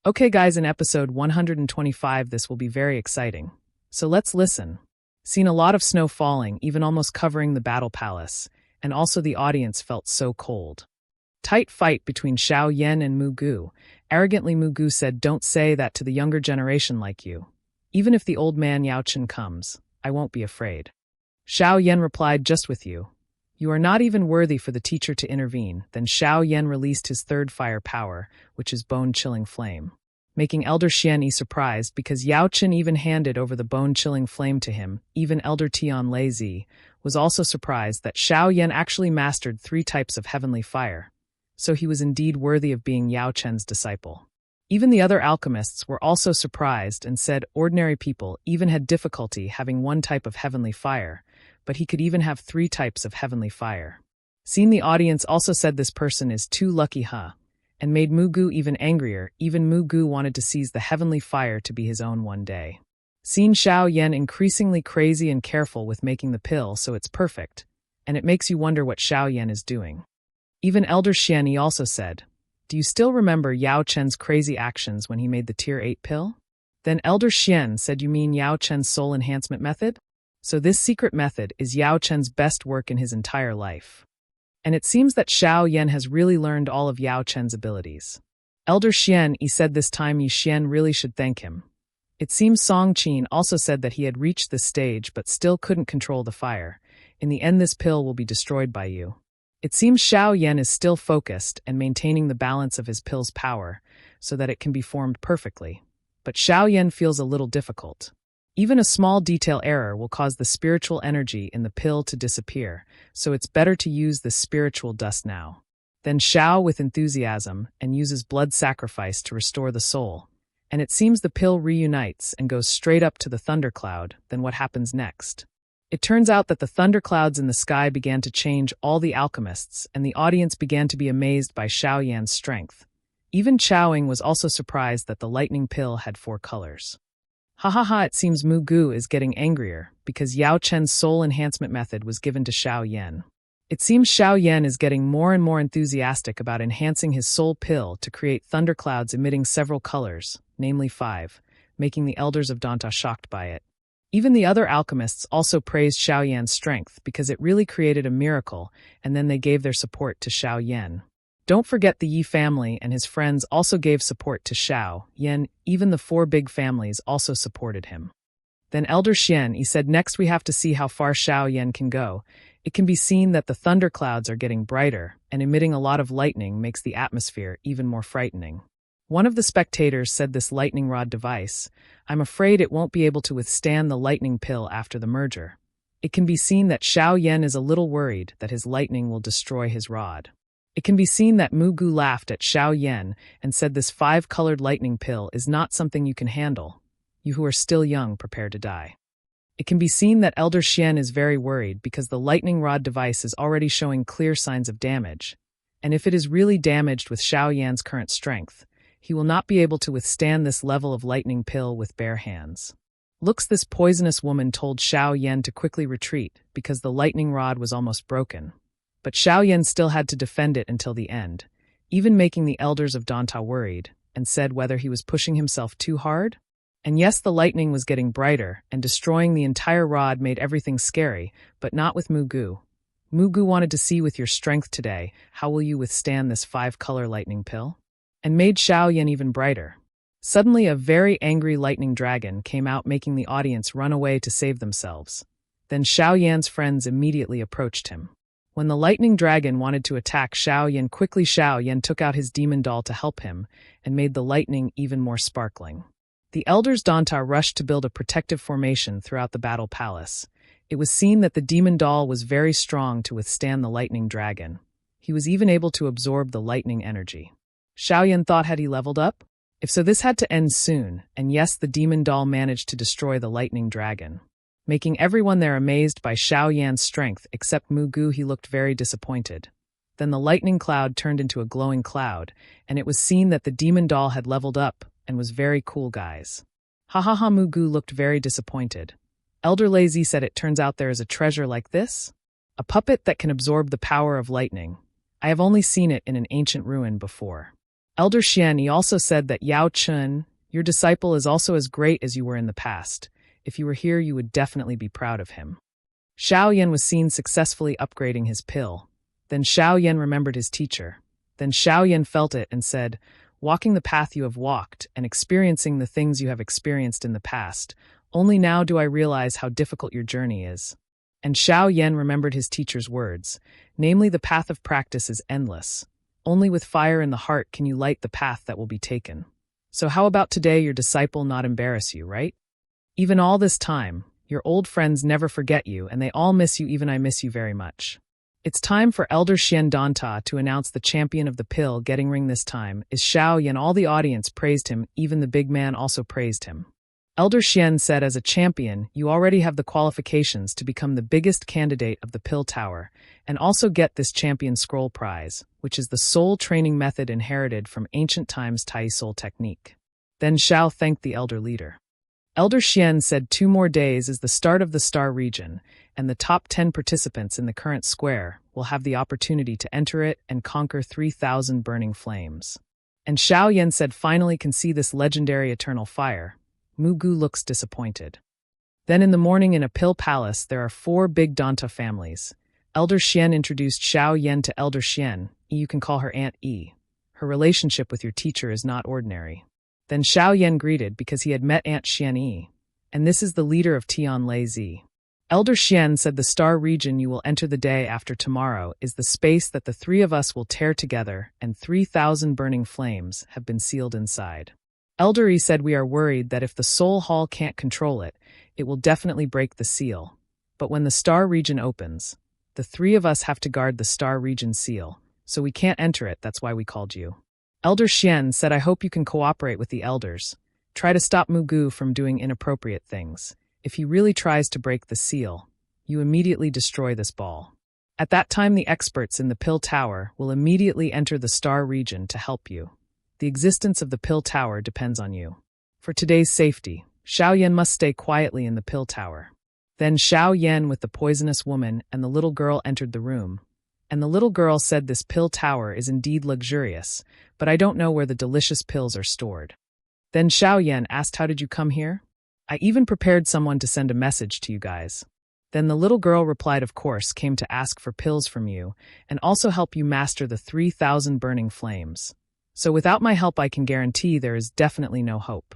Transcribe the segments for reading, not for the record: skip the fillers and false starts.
Okay guys, in episode 125 this will be very exciting. So let's listen. Seen a lot of snow falling, even almost covering the battle palace, and also the audience felt so cold. Tight fight between Xiao Yan and Mu Gu. Arrogantly Mu Gu said, "Don't say that to the younger generation like you. Even if the old man Yao Chen comes, I won't be afraid." Xiao Yan replied, "Just with you. You are not even worthy for the teacher to intervene." Then Xiao Yan released his third fire power, which is bone-chilling flame, making Elder Xian surprised because Yao Chen even handed over the bone-chilling flame to him. Even Elder Tian Lei was also surprised that Xiao Yan actually mastered 3 types of heavenly fire, so he was indeed worthy of being Yao Chen's disciple. Even the other alchemists were also surprised and said ordinary people even had difficulty having 1 type of heavenly fire, but he could even have 3 types of heavenly fire. Seen the audience also said this person is too lucky, huh? And made Mu Gu even angrier. Even Mu Gu wanted to seize the heavenly fire to be his own one day. Seen Xiao Yan increasingly crazy and careful with making the pill so it's perfect, and it makes you wonder what Xiao Yan is doing. Even Elder Xian also said, "Do you still remember Yao Chen's crazy actions when he made the Tier 8 pill?" Then Elder Xian said, "You mean Yao Chen's soul enhancement method? So this secret method is Yao Chen's best work in his entire life." And it seems that Xiao Yan has really learned all of Yao Chen's abilities. Elder Xian said this time Yi Xian really should thank him. It seems Song Qin also said that he had reached this stage but still couldn't control the fire. In the end this pill will be destroyed by you. It seems Xiao Yan is still focused and maintaining the balance of his pill's power so that it can be formed perfectly. But Xiao Yan feels a little difficult. Even a small detail error will cause the spiritual energy in the pill to disappear, so it's better to use the spiritual dust now. Then Xiao with enthusiasm and uses blood sacrifice to restore the soul. And it seems the pill reunites and goes straight up to the thundercloud. Then what happens next? It turns out that the thunderclouds in the sky began to change all the alchemists, and the audience began to be amazed by Xiao Yan's strength. Even Chaoing was also surprised that the lightning pill had 4 colors. It seems Mu Gu is getting angrier because Yao Chen's soul enhancement method was given to Xiao Yan. It seems Xiao Yan is getting more and more enthusiastic about enhancing his soul pill to create thunderclouds emitting several colors, namely 5, making the elders of Donghua shocked by it. Even the other alchemists also praised Xiao Yan's strength because it really created a miracle, and then they gave their support to Xiao Yan. Don't forget the Yi family and his friends also gave support to Xiao Yan. Even the 4 big families also supported him. Then Elder Xian said, "Next we have to see how far Xiao Yan can go." It can be seen that the thunderclouds are getting brighter, and emitting a lot of lightning makes the atmosphere even more frightening. One of the spectators said this lightning rod device, "I'm afraid it won't be able to withstand the lightning pill after the merger." It can be seen that Xiao Yan is a little worried that his lightning will destroy his rod. It can be seen that Mu Gu laughed at Xiao Yan and said this 5-colored lightning pill is not something you can handle. You who are still young prepare to die. It can be seen that Elder Xian is very worried because the lightning rod device is already showing clear signs of damage. And if it is really damaged with Xiao Yan's current strength, he will not be able to withstand this level of lightning pill with bare hands. Looks this poisonous woman told Xiao Yan to quickly retreat because the lightning rod was almost broken. But Xiao Yan still had to defend it until the end, even making the elders of Donghua worried, and said whether he was pushing himself too hard. And yes, the lightning was getting brighter, and destroying the entire rod made everything scary, but not with Mu Gu. Mu Gu wanted to see with your strength today, how will you withstand this 5-color lightning pill? And made Xiao Yan even brighter. Suddenly a very angry lightning dragon came out, making the audience run away to save themselves. Then Xiao Yan's friends immediately approached him. When the lightning dragon wanted to attack Xiao Yan, quickly Xiao Yan took out his demon doll to help him and made the lightning even more sparkling. The elders Donghua rushed to build a protective formation throughout the battle palace. It was seen that the demon doll was very strong to withstand the lightning dragon. He was even able to absorb the lightning energy. Xiao Yan thought, had he leveled up? If so, this had to end soon, and yes, the demon doll managed to destroy the lightning dragon, making everyone there amazed by Xiao Yan's strength, except Mu Gu. He looked very disappointed. Then the lightning cloud turned into a glowing cloud, and it was seen that the demon doll had leveled up and was very cool, guys. Mu Gu looked very disappointed. Elder Lazy said, "It turns out there is a treasure like this? A puppet that can absorb the power of lightning. I have only seen it in an ancient ruin before." Elder Xian, he also said that Yao Chun, your disciple, is also as great as you were in the past. If you were here, you would definitely be proud of him. Xiao Yan was seen successfully upgrading his pill. Then Xiao Yan remembered his teacher. Then Xiao Yan felt it and said, walking the path you have walked and experiencing the things you have experienced in the past, only now do I realize how difficult your journey is. And Xiao Yan remembered his teacher's words, namely the path of practice is endless. Only with fire in the heart can you light the path that will be taken. So how about today your disciple not embarrass you, right? Even all this time, your old friends never forget you and they all miss you, even I miss you very much. It's time for Elder Xian Danta to announce the champion of the pill getting ring this time is Xiao Yan. All the audience praised him, even the big man also praised him. Elder Xian said, as a champion, you already have the qualifications to become the biggest candidate of the pill tower, and also get this champion scroll prize, which is the soul training method inherited from ancient times Tai soul technique. Then Xiao thanked the elder leader. Elder Xian said 2 more days is the start of the star region, and the top 10 participants in the current square will have the opportunity to enter it and conquer 3,000 burning flames. And Xiao Yan said finally can see this legendary eternal fire. Mugu looks disappointed. Then in the morning in a pill palace there are 4 big Danta families. Elder Xian introduced Xiao Yan to Elder Xian. You can call her Aunt E. Her relationship with your teacher is not ordinary. Then Xiao Yan greeted because he had met Aunt Xian Yi. And this is the leader of Tian Lei Zi. Elder Xian said the star region you will enter the day after tomorrow is the space that the 3 of us will tear together, and 3,000 burning flames have been sealed inside. Elder Yi said we are worried that if the soul hall can't control it, it will definitely break the seal. But when the star region opens, the 3 of us have to guard the star region seal, so we can't enter it, that's why we called you. Elder Xian said I hope you can cooperate with the elders. Try to stop Mugu from doing inappropriate things. If he really tries to break the seal, you immediately destroy this ball. At that time the experts in the pill tower will immediately enter the star region to help you. The existence of the pill tower depends on you. For today's safety, Xiao Yan must stay quietly in the pill tower. Then Xiao Yan with the poisonous woman and the little girl entered the room. And the little girl said this pill tower is indeed luxurious, but I don't know where the delicious pills are stored. Then Xiao Yan asked, how did you come here? I even prepared someone to send a message to you guys. Then the little girl replied, of course, came to ask for pills from you, and also help you master the 3,000 burning flames. So without my help I can guarantee there is definitely no hope.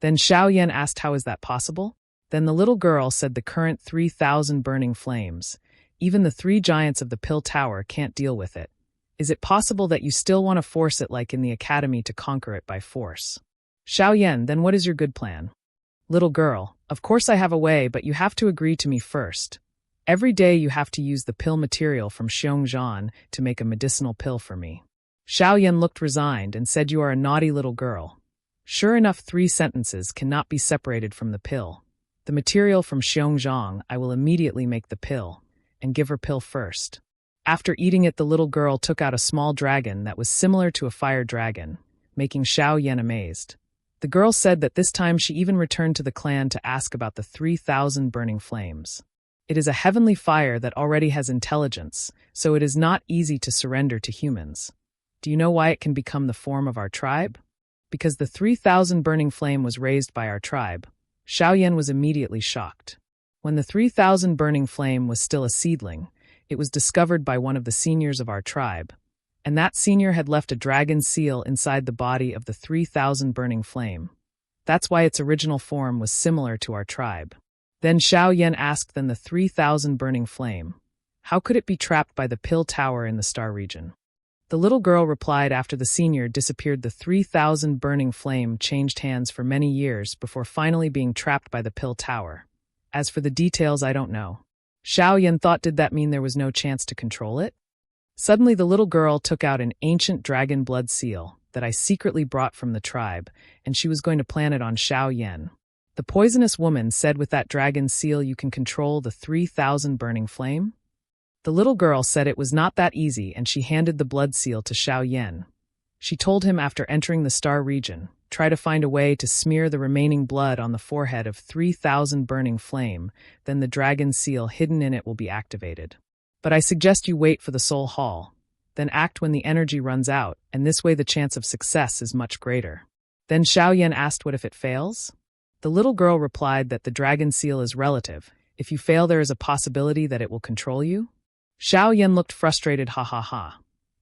Then Xiao Yan asked, how is that possible? Then the little girl said the current 3,000 burning flames. Even the 3 giants of the pill tower can't deal with it. Is it possible that you still want to force it like in the academy to conquer it by force? Xiao Yan, then what is your good plan? Little girl, of course I have a way, but you have to agree to me first. Every day you have to use the pill material from Xiongzhan to make a medicinal pill for me. Xiao Yan looked resigned and said, you are a naughty little girl. Sure enough, 3 sentences cannot be separated from the pill. The material from Xiongzhan, I will immediately make the pill, and give her pill first. After eating it, the little girl took out a small dragon that was similar to a fire dragon, making Xiao Yan amazed. The girl said that this time she even returned to the clan to ask about the 3,000 burning flames. It is a heavenly fire that already has intelligence, so it is not easy to surrender to humans. Do you know why it can become the form of our tribe? Because the 3,000 burning flame was raised by our tribe. Xiao Yan was immediately shocked. When the 3,000 burning flame was still a seedling, it was discovered by one of the seniors of our tribe, and that senior had left a dragon seal inside the body of the 3,000 burning flame. That's why its original form was similar to our tribe. Then Xiao Yan asked, then the 3,000 burning flame, how could it be trapped by the pill tower in the star region? The little girl replied, after the senior disappeared, the 3,000 burning flame changed hands for many years before finally being trapped by the pill tower. As for the details, I don't know. Xiao Yan thought, did that mean there was no chance to control it? Suddenly the little girl took out an ancient dragon blood seal that I secretly brought from the tribe, and she was going to plant it on Xiao Yan. The poisonous woman said, with that dragon seal you can control the 3,000 burning flame? The little girl said it was not that easy, and she handed the blood seal to Xiao Yan. She told him, after entering the star region, try to find a way to smear the remaining blood on the forehead of 3,000 burning flame, then the dragon seal hidden in it will be activated. But I suggest you wait for the soul hall. Then act when the energy runs out, and this way the chance of success is much greater. Then Xiao Yan asked what if it fails? The little girl replied that the dragon seal is relative. If you fail, there is a possibility that it will control you. Xiao Yan looked frustrated, ha ha ha.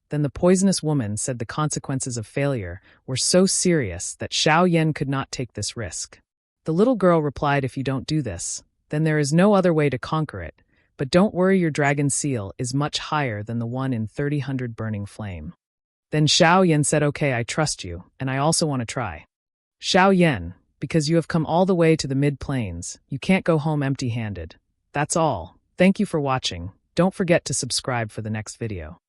Then the poisonous woman said the consequences of failure were so serious that Xiao Yan could not take this risk. The little girl replied, if you don't do this, then there is no other way to conquer it, but don't worry, your dragon seal is much higher than the one in 30,000 burning flame. Then Xiao Yan said, okay, I trust you, and I also want to try. Xiao Yan, because you have come all the way to the mid-plains, you can't go home empty-handed. That's all. Thank you for watching. Don't forget to subscribe for the next video.